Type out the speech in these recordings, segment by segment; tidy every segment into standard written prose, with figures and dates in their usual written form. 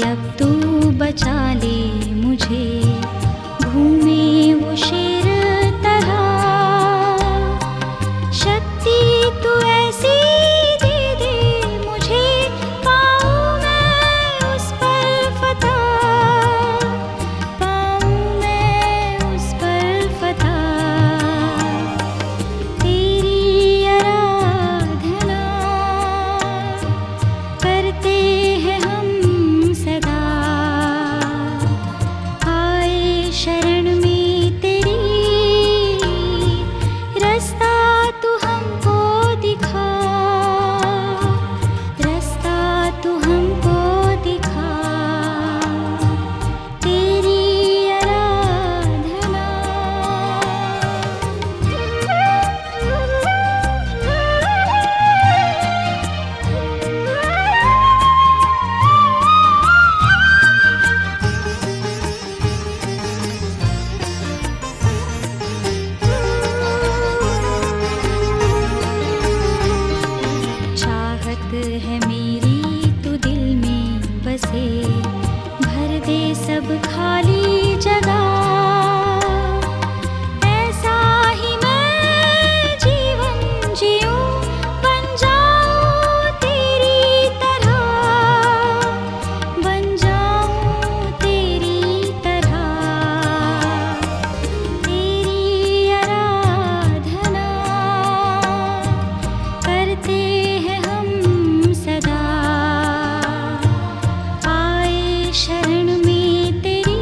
अब तू बचा ले मुझे, घूमे वो शेर तरह। शक्ति तू ऐसी दे दे मुझे, पाऊं मैं उस पर फतह, पाऊं मैं उस पर फतह। तेरी आराधना करते हैं हम सदा, आए शरण में तेरी, रास्ता तू हमको दिखा, रास्ता तू हमको दिखा। तेरी आराधना। चाहत है मेरी तू दिल में बसे, भर दे सब खाली जगह। ऐसा ही मैं जीवन जीऊं, बन जाऊं तेरी तरह, बन जाऊं तेरी तरह। तेरी आराधना करते हैं हम सदा, आए शरण में तेरी,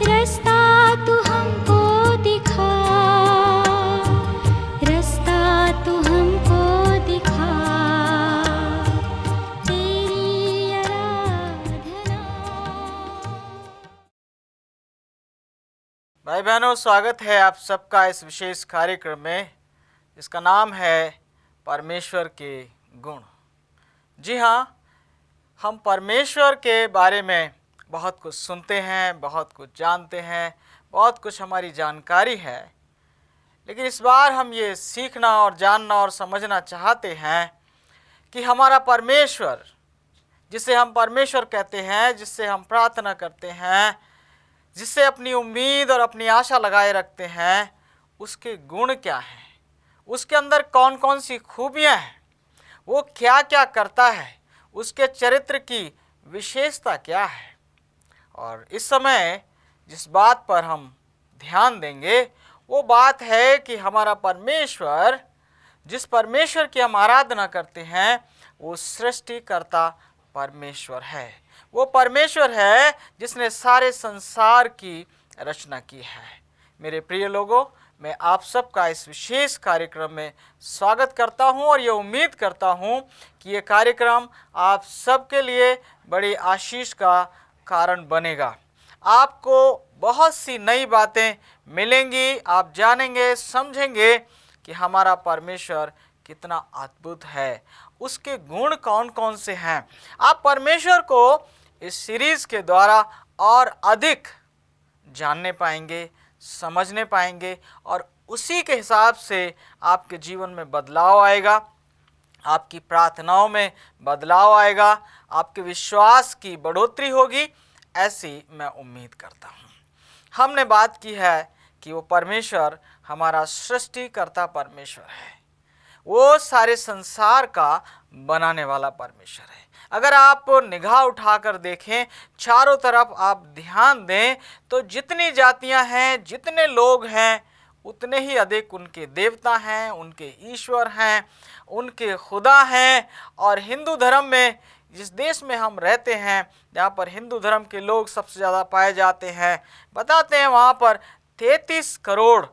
रास्ता तू हमको दिखा, रास्ता तू हमको दिखा। तेरी आराधना। भाई बहनों, स्वागत है आप सबका इस विशेष कार्यक्रम में, जिसका नाम है परमेश्वर के गुण। जी हाँ, हम परमेश्वर के बारे में बहुत कुछ सुनते हैं, बहुत कुछ जानते हैं, बहुत कुछ हमारी जानकारी है। लेकिन इस बार हम ये सीखना और जानना और समझना चाहते हैं कि हमारा परमेश्वर, जिसे हम परमेश्वर कहते हैं, जिससे हम प्रार्थना करते हैं, जिससे अपनी उम्मीद और अपनी आशा लगाए रखते हैं, उसके गुण क्या हैं, उसके अंदर कौन कौन सी खूबियाँ हैं, वो क्या क्या करता है, उसके चरित्र की विशेषता क्या है। और इस समय जिस बात पर हम ध्यान देंगे वो बात है कि हमारा परमेश्वर, जिस परमेश्वर की हम आराधना करते हैं, वो सृष्टिकर्ता परमेश्वर है। वो परमेश्वर है जिसने सारे संसार की रचना की है। मेरे प्रिय लोगों, मैं आप सबका इस विशेष कार्यक्रम में स्वागत करता हूं और ये उम्मीद करता हूं कि ये कार्यक्रम आप सबके लिए बड़ी आशीष का कारण बनेगा। आपको बहुत सी नई बातें मिलेंगी, आप जानेंगे, समझेंगे कि हमारा परमेश्वर कितना अद्भुत है, उसके गुण कौन कौन से हैं। आप परमेश्वर को इस सीरीज़ के द्वारा और अधिक जानने पाएंगे, समझने पाएंगे और उसी के हिसाब से आपके जीवन में बदलाव आएगा, आपकी प्रार्थनाओं में बदलाव आएगा, आपके विश्वास की बढ़ोतरी होगी, ऐसी मैं उम्मीद करता हूँ। हमने बात की है कि वो परमेश्वर हमारा सृष्टिकर्ता परमेश्वर है, वो सारे संसार का बनाने वाला परमेश्वर है। अगर आप निगाह उठाकर देखें, चारों तरफ आप ध्यान दें, तो जितनी जातियां हैं, जितने लोग हैं, उतने ही अधिक उनके देवता हैं, उनके ईश्वर हैं, उनके खुदा हैं। और हिंदू धर्म में, जिस देश में हम रहते हैं, जहाँ पर हिंदू धर्म के लोग सबसे ज़्यादा पाए जाते हैं, बताते हैं वहाँ पर 33 करोड़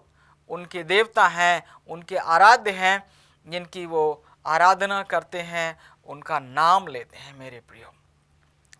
उनके देवता हैं, उनके आराध्य हैं, जिनकी वो आराधना करते हैं, उनका नाम लेते हैं। मेरे प्रियो,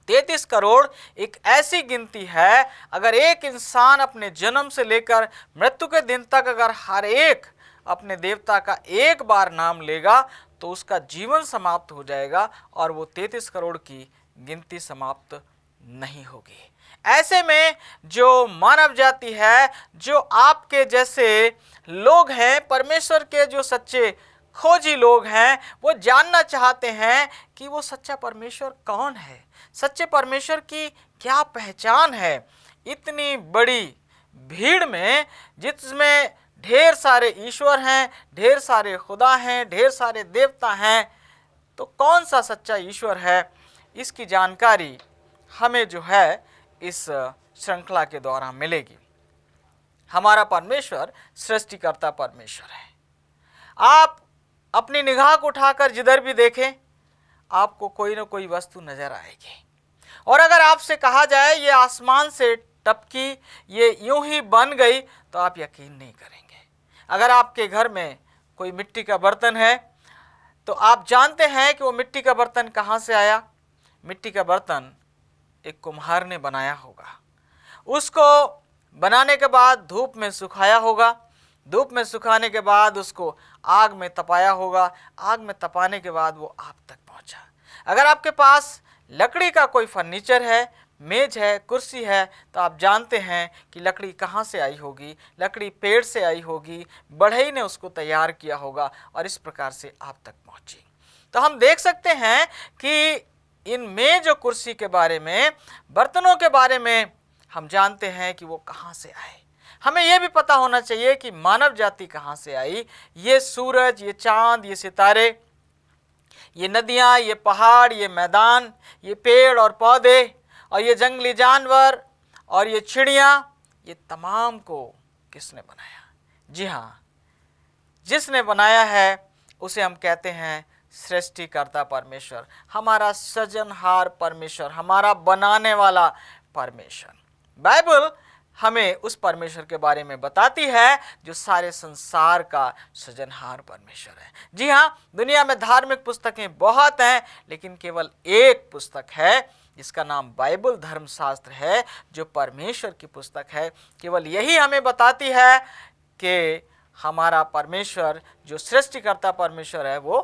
33 करोड़ एक ऐसी गिनती है, अगर एक इंसान अपने जन्म से लेकर मृत्यु के दिन तक अगर हर एक अपने देवता का एक बार नाम लेगा तो उसका जीवन समाप्त हो जाएगा और वो 33 करोड़ की गिनती समाप्त नहीं होगी। ऐसे में जो मानव जाति है, जो आपके जैसे लोग हैं, परमेश्वर के जो सच्चे खोजी लोग हैं, वो जानना चाहते हैं कि वो सच्चा परमेश्वर कौन है, सच्चे परमेश्वर की क्या पहचान है। इतनी बड़ी भीड़ में जिसमें ढेर सारे ईश्वर हैं, ढेर सारे खुदा हैं, ढेर सारे देवता हैं, तो कौन सा सच्चा ईश्वर है, इसकी जानकारी हमें जो है इस श्रृंखला के द्वारा मिलेगी। हमारा परमेश्वर सृष्टिकर्ता परमेश्वर है। आप अपनी निगाह को उठाकर जिधर भी देखें, आपको कोई ना कोई वस्तु नजर आएगी। और अगर आपसे कहा जाए ये आसमान से टपकी, ये यूं ही बन गई, तो आप यकीन नहीं करेंगे। अगर आपके घर में कोई मिट्टी का बर्तन है, तो आप जानते हैं कि वो मिट्टी का बर्तन कहाँ से आया। मिट्टी का बर्तन एक कुम्हार ने बनाया होगा, उसको बनाने के बाद धूप में सुखाया होगा, धूप में सुखाने के बाद उसको आग में तपाया होगा, आग में तपाने के बाद वो आप तक पहुंचा। अगर आपके पास लकड़ी का कोई फर्नीचर है, मेज है, कुर्सी है, तो आप जानते हैं कि लकड़ी कहाँ से आई होगी, लकड़ी पेड़ से आई होगी, बढ़ई ने उसको तैयार किया होगा और इस प्रकार से आप तक पहुंची। तो हम देख सकते हैं कि इन मेज और कुर्सी के बारे में, बर्तनों के बारे में हम जानते हैं कि वो कहाँ से आए। हमें यह भी पता होना चाहिए कि मानव जाति कहाँ से आई। ये सूरज, ये चांद, ये सितारे, ये नदियाँ, ये पहाड़, ये मैदान, ये पेड़ और पौधे और ये जंगली जानवर और ये चिड़ियाँ, ये तमाम को किसने बनाया? जी हाँ, जिसने बनाया है उसे हम कहते हैं सृष्टिकर्ता परमेश्वर, हमारा सृजनहार परमेश्वर, हमारा बनाने वाला परमेश्वर। बाइबल हमें उस परमेश्वर के बारे में बताती है जो सारे संसार का सृजनहार परमेश्वर है। जी हाँ, दुनिया में धार्मिक पुस्तकें बहुत हैं, लेकिन केवल एक पुस्तक है जिसका नाम बाइबल धर्मशास्त्र है, जो परमेश्वर की पुस्तक है। केवल यही हमें बताती है कि हमारा परमेश्वर जो सृष्टिकर्ता परमेश्वर है वो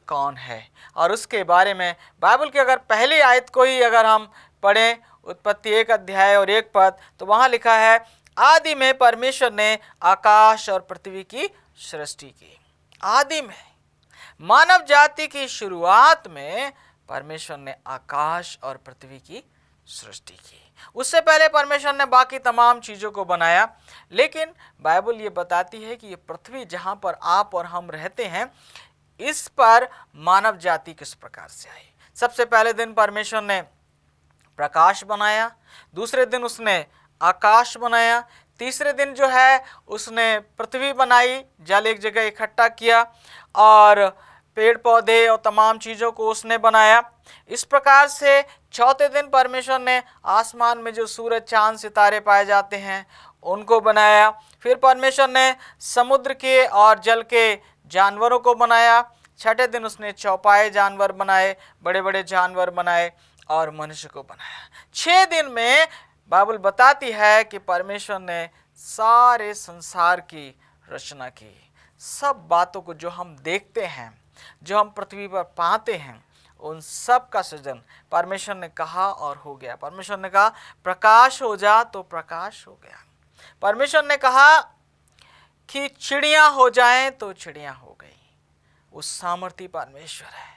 कौन है। और उसके बारे में बाइबल की अगर पहली आयत को ही अगर हम पढ़ें, उत्पत्ति 1 अध्याय और 1 पद, तो वहाँ लिखा है, आदि में परमेश्वर ने आकाश और पृथ्वी की सृष्टि की। आदि में, मानव जाति की शुरुआत में परमेश्वर ने आकाश और पृथ्वी की सृष्टि की। उससे पहले परमेश्वर ने बाकी तमाम चीज़ों को बनाया, लेकिन बाइबल ये बताती है कि ये पृथ्वी जहाँ पर आप और हम रहते हैं, इस पर मानव जाति किस प्रकार से आई। सबसे पहले दिन परमेश्वर ने प्रकाश बनाया, दूसरे दिन उसने आकाश बनाया, तीसरे दिन जो है उसने पृथ्वी बनाई, जल एक जगह इकट्ठा किया और पेड़ पौधे और तमाम चीज़ों को उसने बनाया। इस प्रकार से चौथे दिन परमेश्वर ने आसमान में जो सूरज, चांद, सितारे पाए जाते हैं उनको बनाया। फिर परमेश्वर ने समुद्र के और जल के जानवरों को बनाया। छठे दिन उसने चौपाए जानवर बनाए, बड़े बड़े जानवर बनाए और मनुष्य को बनाया। 6 दिन में बाइबल बताती है कि परमेश्वर ने सारे संसार की रचना की। सब बातों को जो हम देखते हैं, जो हम पृथ्वी पर पाते हैं, उन सब का सृजन परमेश्वर ने कहा और हो गया। परमेश्वर ने कहा प्रकाश हो जा, तो प्रकाश हो गया। परमेश्वर ने कहा कि चिड़ियाँ हो जाएं, तो चिड़ियाँ हो गई। वो सामर्थी परमेश्वर है,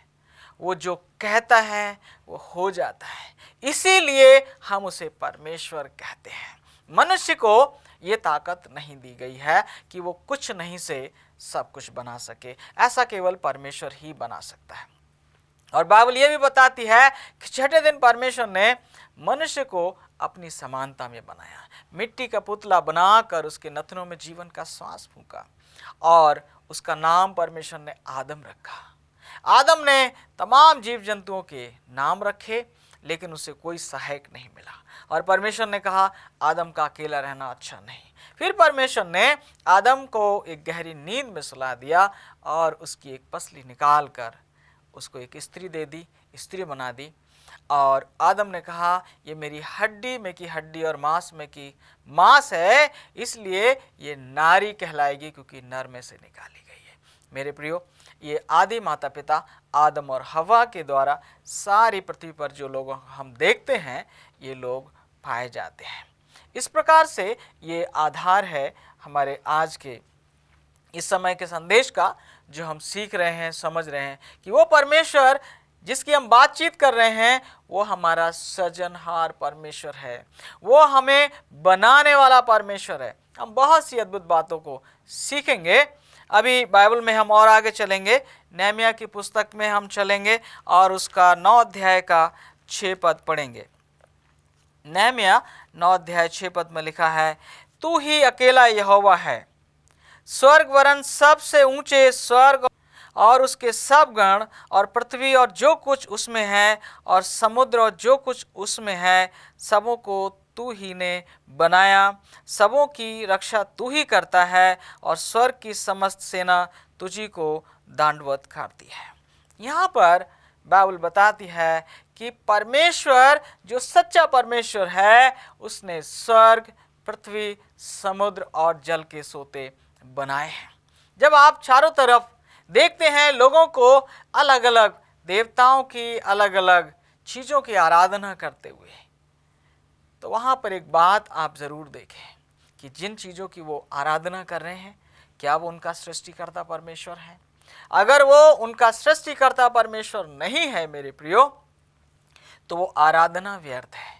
वो जो कहता है वो हो जाता है, इसीलिए हम उसे परमेश्वर कहते हैं। मनुष्य को ये ताकत नहीं दी गई है कि वो कुछ नहीं से सब कुछ बना सके, ऐसा केवल परमेश्वर ही बना सकता है। और बाइबल ये भी बताती है कि छठे दिन परमेश्वर ने मनुष्य को अपनी समानता में बनाया, मिट्टी का पुतला बनाकर उसके नथनों में जीवन का श्वास फूंका और उसका नाम परमेश्वर ने आदम रखा। आदम ने तमाम जीव जंतुओं के नाम रखे, लेकिन उसे कोई सहायक नहीं मिला और परमेश्वर ने कहा आदम का अकेला रहना अच्छा नहीं। फिर परमेश्वर ने आदम को एक गहरी नींद में सुला दिया और उसकी एक पसली निकाल कर उसको एक स्त्री दे दी, स्त्री बना दी। और आदम ने कहा ये मेरी हड्डी में की हड्डी और मांस में की मांस है, इसलिए ये नारी कहलाएगी क्योंकि नर में से निकाली गई है। मेरे प्रियो, ये आदि माता पिता आदम और हवा के द्वारा सारी पृथ्वी पर जो लोग हम देखते हैं ये लोग पाए जाते हैं। इस प्रकार से ये आधार है हमारे आज के इस समय के संदेश का जो हम सीख रहे हैं, समझ रहे हैं कि वो परमेश्वर जिसकी हम बातचीत कर रहे हैं वो हमारा सृजनहार परमेश्वर है, वो हमें बनाने वाला परमेश्वर है। हम बहुत सी अद्भुत बातों को सीखेंगे। अभी बाइबल में हम और आगे चलेंगे, नेहमिया की पुस्तक में हम चलेंगे और उसका 9 अध्याय का 6 पद पढ़ेंगे। नेहमिया 9 अध्याय 6 पद में लिखा है, तू ही अकेला यहोवा है, स्वर्ग वरन सबसे ऊंचे स्वर्ग और उसके सब गण और पृथ्वी और जो कुछ उसमें है और समुद्र और जो कुछ उसमें है, सबों को तू ही ने बनाया, सबों की रक्षा तू ही करता है और स्वर्ग की समस्त सेना तुझी को दंडवत करती है। यहाँ पर बाइबल बताती है कि परमेश्वर जो सच्चा परमेश्वर है उसने स्वर्ग, पृथ्वी, समुद्र और जल के सोते बनाए हैं। जब आप चारों तरफ देखते हैं लोगों को अलग अलग देवताओं की, अलग अलग चीज़ों की आराधना करते हुए, तो वहाँ पर एक बात आप ज़रूर देखें कि जिन चीज़ों की वो आराधना कर रहे हैं, क्या वो उनका सृष्टिकर्ता परमेश्वर है? अगर वो उनका सृष्टिकर्ता परमेश्वर नहीं है मेरे प्रियो, तो वो आराधना व्यर्थ है।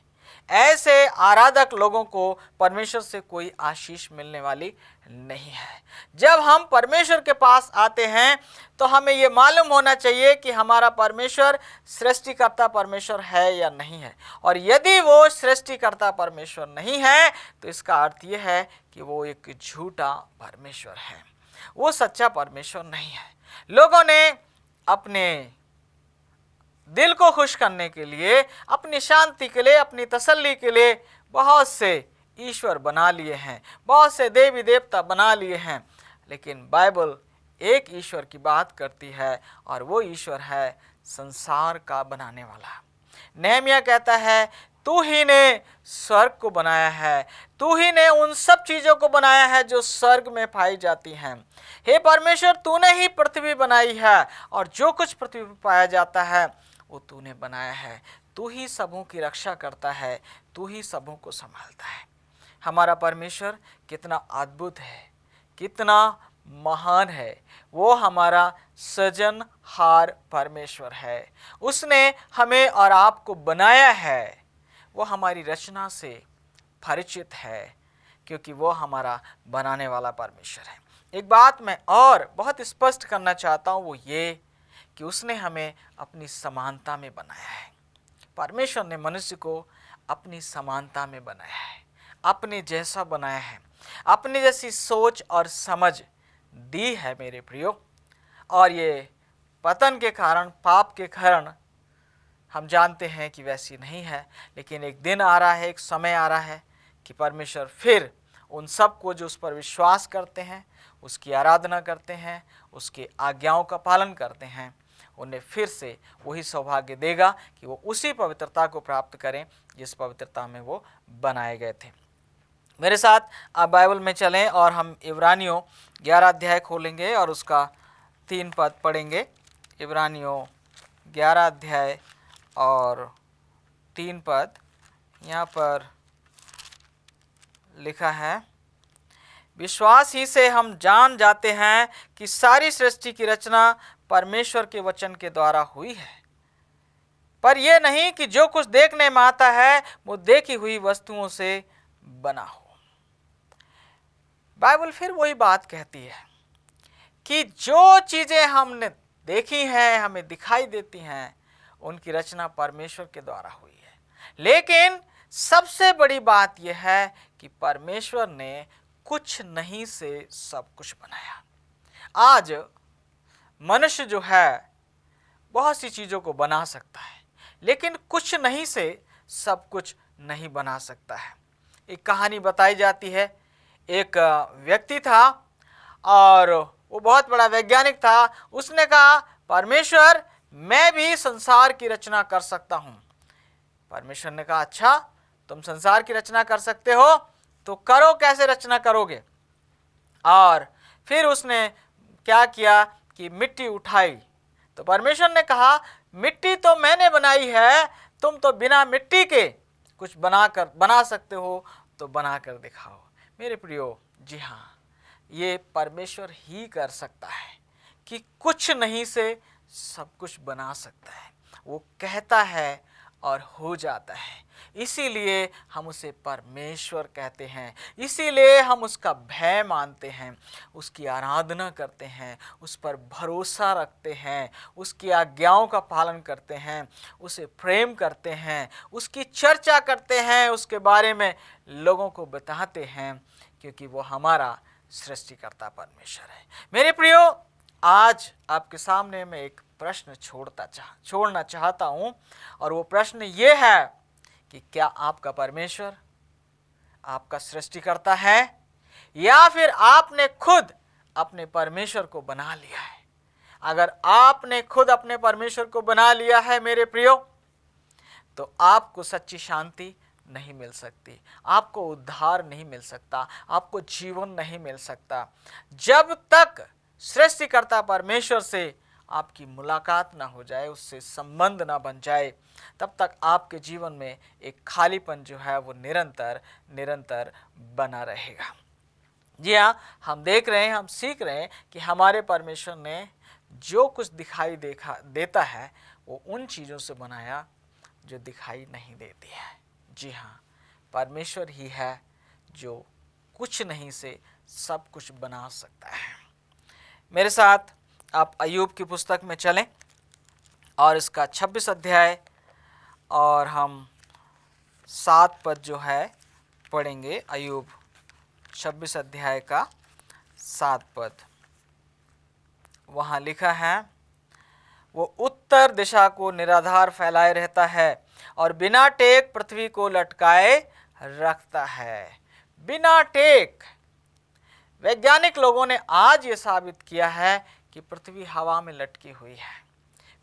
ऐसे आराधक लोगों को परमेश्वर से कोई आशीष मिलने वाली नहीं है। जब हम परमेश्वर के पास आते हैं तो हमें ये मालूम होना चाहिए कि हमारा परमेश्वर सृष्टिकर्ता परमेश्वर है या नहीं है, और यदि वो सृष्टिकर्ता परमेश्वर नहीं है तो इसका अर्थ ये है कि वो एक झूठा परमेश्वर है, वो सच्चा परमेश्वर नहीं है। लोगों ने अपने दिल को खुश करने के लिए, अपनी शांति के लिए, अपनी तसल्ली के लिए बहुत से ईश्वर बना लिए हैं, बहुत से देवी देवता बना लिए हैं, लेकिन बाइबल एक ईश्वर की बात करती है और वो ईश्वर है संसार का बनाने वाला। नेहमिया कहता है, तू ही ने स्वर्ग को बनाया है, तू ही ने उन सब चीज़ों को बनाया है जो स्वर्ग में पाई जाती हैं। हे परमेश्वर, तूने ही पृथ्वी बनाई है और जो कुछ पृथ्वी पर पाया जाता है वो तूने बनाया है। तू ही सबों की रक्षा करता है, तू ही सबों को संभालता है। हमारा परमेश्वर कितना अद्भुत है, कितना महान है। वो हमारा सृजनहार परमेश्वर है। उसने हमें और आपको बनाया है। वो हमारी रचना से परिचित है क्योंकि वो हमारा बनाने वाला परमेश्वर है। एक बात मैं और बहुत स्पष्ट करना चाहता हूँ, वो ये कि उसने हमें अपनी समानता में बनाया है। परमेश्वर ने मनुष्य को अपनी समानता में बनाया है, अपने जैसा बनाया है, अपनी जैसी सोच और समझ दी है मेरे प्रियो। और ये पतन के कारण, पाप के कारण हम जानते हैं कि वैसी नहीं है, लेकिन एक दिन आ रहा है, एक समय आ रहा है कि परमेश्वर फिर उन सब को जो उस पर विश्वास करते हैं, उसकी आराधना करते हैं, उसकी आज्ञाओं का पालन करते हैं, उन्हें फिर से वही सौभाग्य देगा कि वो उसी पवित्रता को प्राप्त करें जिस पवित्रता में वो बनाए गए थे। मेरे साथ आप बाइबल में चलें और हम इब्रानियों 11 अध्याय खोलेंगे और उसका 3 पद पढ़ेंगे। इब्रानियों 11 अध्याय और 3 पद यहाँ पर लिखा है, विश्वास ही से हम जान जाते हैं कि सारी सृष्टि की रचना परमेश्वर के वचन के द्वारा हुई है, पर यह नहीं कि जो कुछ देखने में आता है वो देखी हुई वस्तुओं से बना हो। बाइबल फिर वही बात कहती है कि जो चीजें हमने देखी हैं, हमें दिखाई देती हैं, उनकी रचना परमेश्वर के द्वारा हुई है। लेकिन सबसे बड़ी बात यह है कि परमेश्वर ने कुछ नहीं से सब कुछ बनाया। आज मनुष्य जो है बहुत सी चीज़ों को बना सकता है, लेकिन कुछ नहीं से सब कुछ नहीं बना सकता है। एक कहानी बताई जाती है, एक व्यक्ति था और वो बहुत बड़ा वैज्ञानिक था। उसने कहा, परमेश्वर मैं भी संसार की रचना कर सकता हूँ। परमेश्वर ने कहा, अच्छा तुम संसार की रचना कर सकते हो तो करो, कैसे रचना करोगे? और फिर उसने क्या किया कि मिट्टी उठाई। तो परमेश्वर ने कहा, मिट्टी तो मैंने बनाई है, तुम तो बिना मिट्टी के कुछ बना सकते हो तो बना कर दिखाओ। मेरे प्रियो, जी हाँ, ये परमेश्वर ही कर सकता है कि कुछ नहीं से सब कुछ बना सकता है। वो कहता है और हो जाता है, इसीलिए हम उसे परमेश्वर कहते हैं, इसीलिए हम उसका भय मानते हैं, उसकी आराधना करते हैं, उस पर भरोसा रखते हैं, उसकी आज्ञाओं का पालन करते हैं, उसे प्रेम करते हैं, उसकी चर्चा करते हैं, उसके बारे में लोगों को बताते हैं, क्योंकि वो हमारा सृष्टिकर्ता परमेश्वर है। मेरे प्रियो, आज आपके सामने मैं एक प्रश्न छोड़ना चाहता हूं, और वो प्रश्न ये है कि क्या आपका परमेश्वर आपका सृष्टिकर्ता है, या फिर आपने खुद अपने परमेश्वर को बना लिया है? अगर आपने खुद अपने परमेश्वर को बना लिया है मेरे प्रियो, तो आपको सच्ची शांति नहीं मिल सकती, आपको उद्धार नहीं मिल सकता, आपको जीवन नहीं मिल सकता। जब तक सृष्टिकर्ता परमेश्वर से आपकी मुलाकात ना हो जाए, उससे संबंध ना बन जाए, तब तक आपके जीवन में एक खालीपन जो है वो निरंतर बना रहेगा। जी हाँ, हम देख रहे हैं, हम सीख रहे हैं कि हमारे परमेश्वर ने जो कुछ दिखाई देता है वो उन चीज़ों से बनाया जो दिखाई नहीं देती है। जी हाँ, परमेश्वर ही है जो कुछ नहीं से सब कुछ बना सकता है। मेरे साथ आप अय्यूब की पुस्तक में चलें और इसका 26 अध्याय और हम 7 पद जो है पढ़ेंगे। अय्यूब 26 अध्याय का 7 पद। वहाँ लिखा है, वो उत्तर दिशा को निराधार फैलाए रहता है और बिना टेक पृथ्वी को लटकाए रखता है। बिना टेक। वैज्ञानिक लोगों ने आज ये साबित किया है कि पृथ्वी हवा में लटकी हुई है।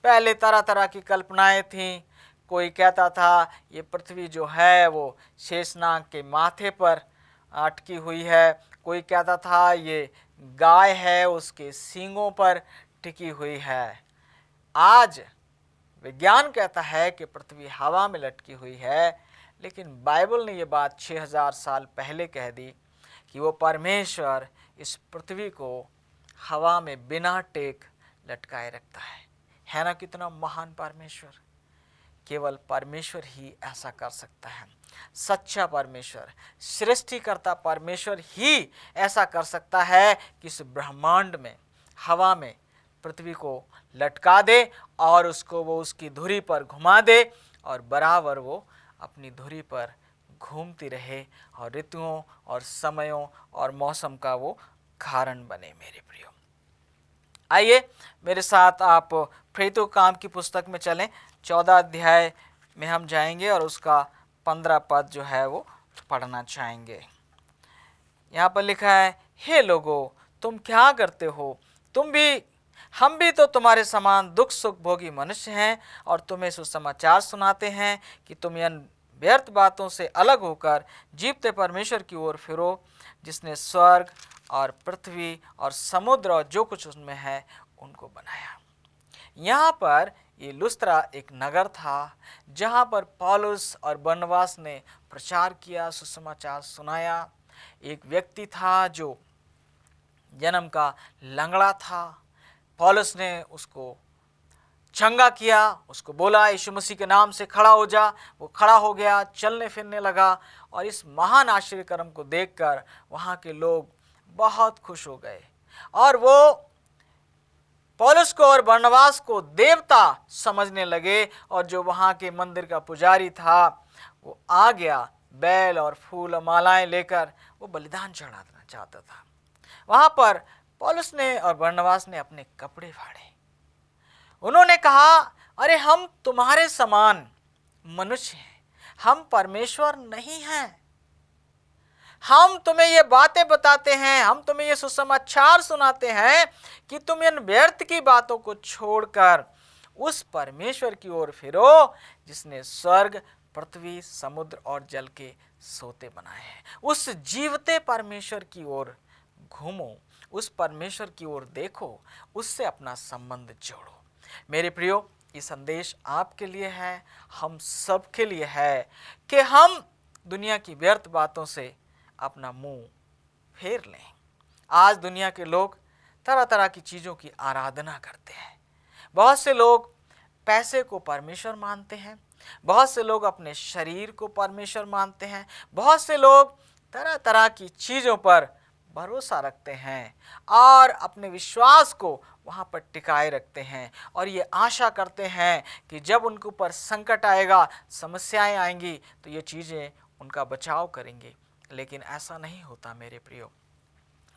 पहले तरह तरह की कल्पनाएं थीं। कोई कहता था ये पृथ्वी जो है वो शेषनाग के माथे पर अटकी हुई है, कोई कहता था ये गाय है उसके सींगों पर टिकी हुई है। आज विज्ञान कहता है कि पृथ्वी हवा में लटकी हुई है, लेकिन बाइबल ने ये बात 6000 साल पहले कह दी कि वो परमेश्वर इस पृथ्वी को हवा में बिना टेक लटकाए रखता है ना? कितना महान परमेश्वर! केवल परमेश्वर ही ऐसा कर सकता है। सच्चा परमेश्वर, सृष्टिकर्ता परमेश्वर ही ऐसा कर सकता है कि इस ब्रह्मांड में हवा में पृथ्वी को लटका दे और उसको वो उसकी धुरी पर घुमा दे और बराबर वो अपनी धुरी पर घूमती रहे और ऋतुओं और समयों और मौसम का वो कारण बने। मेरे प्रियो, आइए मेरे साथ आप प्रेरितों के काम की पुस्तक में चलें। 14 अध्याय में हम जाएंगे और उसका 15 पद जो है वो पढ़ना चाहेंगे। यहाँ पर लिखा है, हे लोगों, तुम क्या करते हो? हम भी तो तुम्हारे समान दुख सुख भोगी मनुष्य हैं और तुम्हें सुसमाचार सुनाते हैं कि तुम इन व्यर्थ बातों से अलग होकर जीवते परमेश्वर की ओर फिरो, जिसने स्वर्ग और पृथ्वी और समुद्र और जो कुछ उसमें है उनको बनाया। यहाँ पर ये लुस्त्रा एक नगर था जहाँ पर पौलुस और बरनबास ने प्रचार किया, सुसमाचार सुनाया। एक व्यक्ति था जो जन्म का लंगड़ा था। पौलुस ने उसको चंगा किया, उसको बोला यीशु मसीह के नाम से खड़ा हो जा। वो खड़ा हो गया, चलने फिरने लगा और इस महान आश्चर्य कर्म को देखकर वहाँ के लोग बहुत खुश हो गए और वो पौलुस को और बरनबास को देवता समझने लगे। और जो वहाँ के मंदिर का पुजारी था वो आ गया, बैल और फूल और मालाएं लेकर वो बलिदान चढ़ाना चाहता था। वहाँ पर पौलुस ने और बरनबास ने अपने कपड़े फाड़े। उन्होंने कहा, अरे हम तुम्हारे समान मनुष्य हैं, हम परमेश्वर नहीं हैं। हम तुम्हें ये बातें बताते हैं, हम तुम्हें ये सुसमाचार सुनाते हैं कि तुम इन व्यर्थ की बातों को छोड़कर उस परमेश्वर की ओर फिरो जिसने स्वर्ग, पृथ्वी, समुद्र और जल के सोते बनाए हैं। उस जीवते परमेश्वर की ओर घूमो, उस परमेश्वर की ओर देखो, उससे अपना संबंध जोड़ो। मेरे प्रियो, ये संदेश आपके लिए है, हम सब के लिए है कि हम दुनिया की व्यर्थ बातों से अपना मुंह फेर लें आज दुनिया के लोग तरह तरह की चीज़ों की आराधना करते हैं। बहुत से लोग पैसे को परमेश्वर मानते हैं, बहुत से लोग अपने शरीर को परमेश्वर मानते हैं, बहुत से लोग तरह तरह की चीज़ों पर भरोसा रखते हैं और अपने विश्वास को वहाँ पर टिकाए रखते हैं और ये आशा करते हैं कि जब उनके ऊपर संकट आएगा, समस्याएं आएंगी तो ये चीज़ें उनका बचाव करेंगे। लेकिन ऐसा नहीं होता मेरे प्रियो।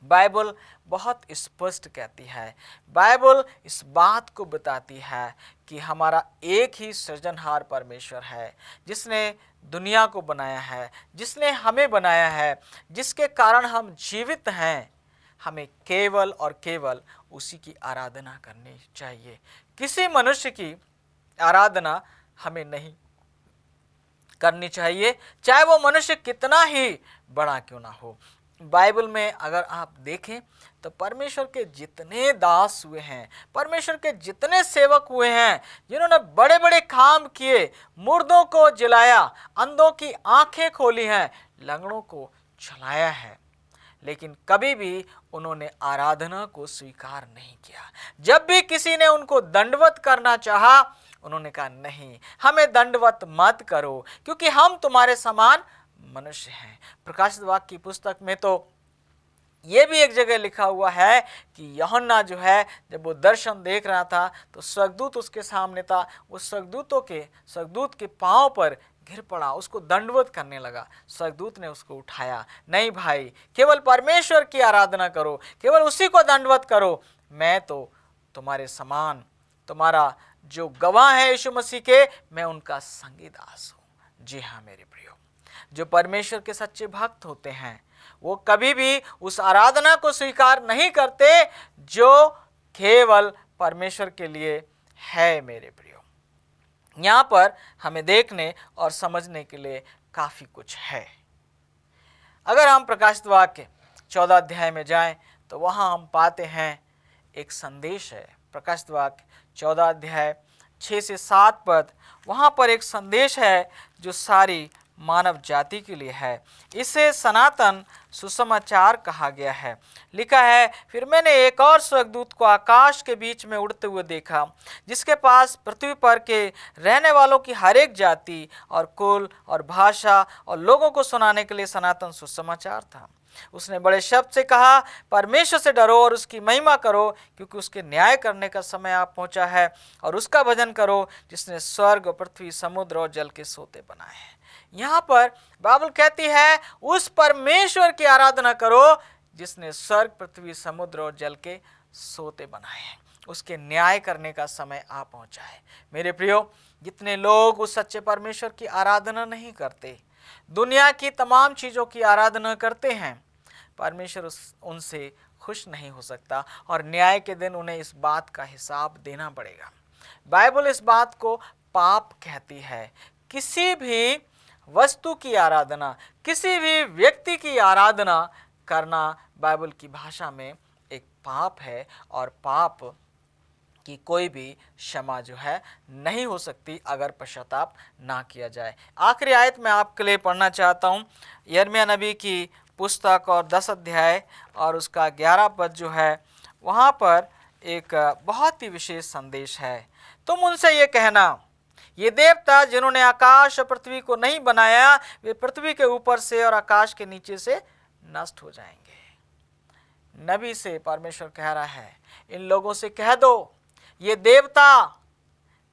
बाइबल बहुत स्पष्ट कहती है, बाइबल इस बात को बताती है कि हमारा एक ही सृजनहार परमेश्वर है जिसने दुनिया को बनाया है, जिसने हमें बनाया है, जिसके कारण हम जीवित हैं। हमें केवल और केवल उसी की आराधना करनी चाहिए। किसी मनुष्य की आराधना हमें नहीं करनी चाहिए, चाहे वो मनुष्य कितना ही बड़ा क्यों ना हो। बाइबल में अगर आप देखें तो परमेश्वर के जितने दास हुए हैं, परमेश्वर के जितने सेवक हुए हैं जिन्होंने बड़े बड़े काम किए, मुर्दों को जिलाया, अंधों की आंखें खोली हैं, लंगड़ों को चलाया है, लेकिन कभी भी उन्होंने आराधना को स्वीकार नहीं किया। जब भी किसी ने उनको दंडवत करना चाहा, उन्होंने कहा नहीं, हमें दंडवत मत करो क्योंकि हम तुम्हारे समान मनुष्य हैं। प्रकाशित वाक्य की पुस्तक में तो ये भी एक जगह लिखा हुआ है कि यूहन्ना जो है जब वो दर्शन देख रहा था तो स्वर्गदूत उसके सामने था, वो स्वर्गदूत के पांव पर गिर पड़ा, उसको दंडवत करने लगा। स्वर्गदूत ने उसको उठाया, नहीं भाई, केवल परमेश्वर की आराधना करो, केवल उसी को दंडवत करो, मैं तो तुम्हारे समान, तुम्हारा जो गवाह है यीशु मसीह के, मैं उनका संगी दास हूँ। जी हाँ मेरे प्रियो, जो परमेश्वर के सच्चे भक्त होते हैं वो कभी भी उस आराधना को स्वीकार नहीं करते जो केवल परमेश्वर के लिए है। मेरे प्रियो, यहाँ पर हमें देखने और समझने के लिए काफ़ी कुछ है। अगर हम प्रकाशित वाक्य 14 अध्याय में जाएं तो वहाँ हम पाते हैं एक संदेश है। प्रकाशित वाक्य 14 अध्याय 6 से 7 पद, वहाँ पर एक संदेश है जो सारी मानव जाति के लिए है। इसे सनातन सुसमाचार कहा गया है। लिखा है, फिर मैंने एक और स्वर्गदूत को आकाश के बीच में उड़ते हुए देखा, जिसके पास पृथ्वी पर के रहने वालों की हर एक जाति और कुल और भाषा और लोगों को सुनाने के लिए सनातन सुसमाचार था। उसने बड़े शब्द से कहा, परमेश्वर से डरो और उसकी महिमा करो, क्योंकि उसके न्याय करने का समय आ पहुंचा है, और उसका भजन करो जिसने स्वर्ग, पृथ्वी, समुद्र और जल के सोते बनाए हैं। यहाँ पर बाइबल कहती है उस परमेश्वर की आराधना करो जिसने स्वर्ग, पृथ्वी, समुद्र और जल के सोते बनाए हैं। उसके न्याय करने का समय आ पहुंचा है। मेरे प्रियो, जितने लोग उस सच्चे परमेश्वर की आराधना नहीं करते, दुनिया की तमाम चीज़ों की आराधना करते हैं, परमेश्वर उनसे खुश नहीं हो सकता और न्याय के दिन उन्हें इस बात का हिसाब देना पड़ेगा। बाइबल इस बात को पाप कहती है। किसी भी वस्तु की आराधना, किसी भी व्यक्ति की आराधना करना बाइबल की भाषा में एक पाप है और पाप की कोई भी क्षमा जो है नहीं हो सकती अगर पश्चाताप ना किया जाए। आखिरी आयत मैं आपके लिए पढ़ना चाहता हूँ, यिर्मयाह नबी की पुस्तक और 10 अध्याय और उसका 11 पद जो है, वहाँ पर एक बहुत ही विशेष संदेश है। तुम उनसे ये कहना, ये देवता जिन्होंने आकाश और पृथ्वी को नहीं बनाया, वे पृथ्वी के ऊपर से और आकाश के नीचे से नष्ट हो जाएंगे। नबी से परमेश्वर कह रहा है, इन लोगों से कह दो, ये देवता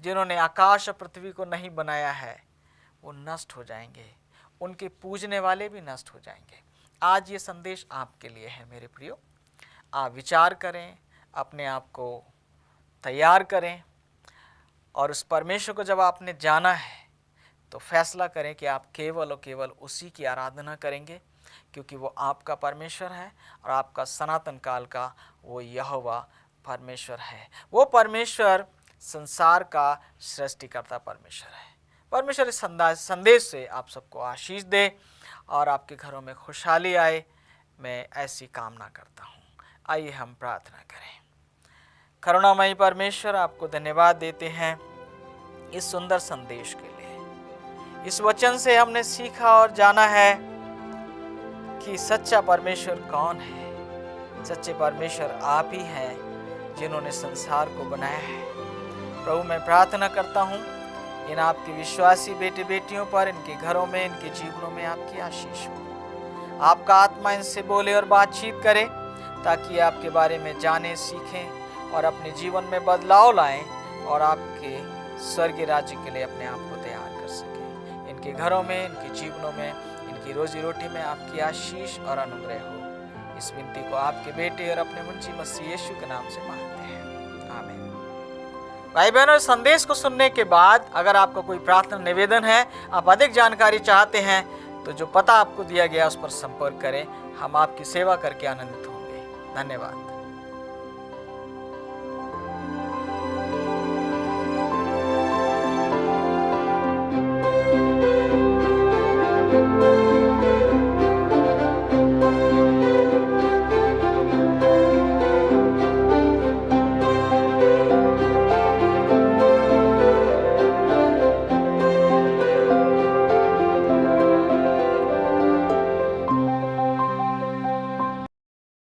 जिन्होंने आकाश और पृथ्वी को नहीं बनाया है वो नष्ट हो जाएंगे, उनके पूजने वाले भी नष्ट हो जाएंगे। आज ये संदेश आपके लिए है मेरे प्रियो। आप विचार करें, अपने आप को तैयार करें और उस परमेश्वर को जब आपने जाना है तो फैसला करें कि आप केवल और केवल उसी की आराधना करेंगे, क्योंकि वो आपका परमेश्वर है और आपका सनातन काल का वो यहोवा परमेश्वर है। वो परमेश्वर संसार का सृष्टिकर्ता परमेश्वर है। परमेश्वर इस संदेश से आप सबको आशीष दे और आपके घरों में खुशहाली आए, मैं ऐसी कामना करता हूँ। आइए हम प्रार्थना करें। करुणामयी परमेश्वर, आपको धन्यवाद देते हैं इस सुंदर संदेश के लिए। इस वचन से हमने सीखा और जाना है कि सच्चा परमेश्वर कौन है। सच्चे परमेश्वर आप ही हैं जिन्होंने संसार को बनाया है। प्रभु मैं प्रार्थना करता हूँ इन आपके विश्वासी बेटे बेटियों पर, इनके घरों में, इनके जीवनों में आपकी आशीष हो। आपका आत्मा इनसे बोले और बातचीत करे ताकि ये आपके बारे में जाने, सीखें और अपने जीवन में बदलाव लाएं और आपके स्वर्गीय राज्य के लिए अपने आप को तैयार कर सकें। इनके घरों में, इनके जीवनों में, इनकी रोजी रोटी में आपकी आशीष और अनुग्रह हो। इस विनती को आपके बेटे और अपने मुंशी मसीह यीशु के नाम से मांगते हैं, आमीन। भाई बहनों, इस संदेश को सुनने के बाद अगर आपका कोई प्रार्थना निवेदन है, आप अधिक जानकारी चाहते हैं, तो जो पता आपको दिया गया उस पर संपर्क करें। हम आपकी सेवा करके आनंदित होंगे। धन्यवाद।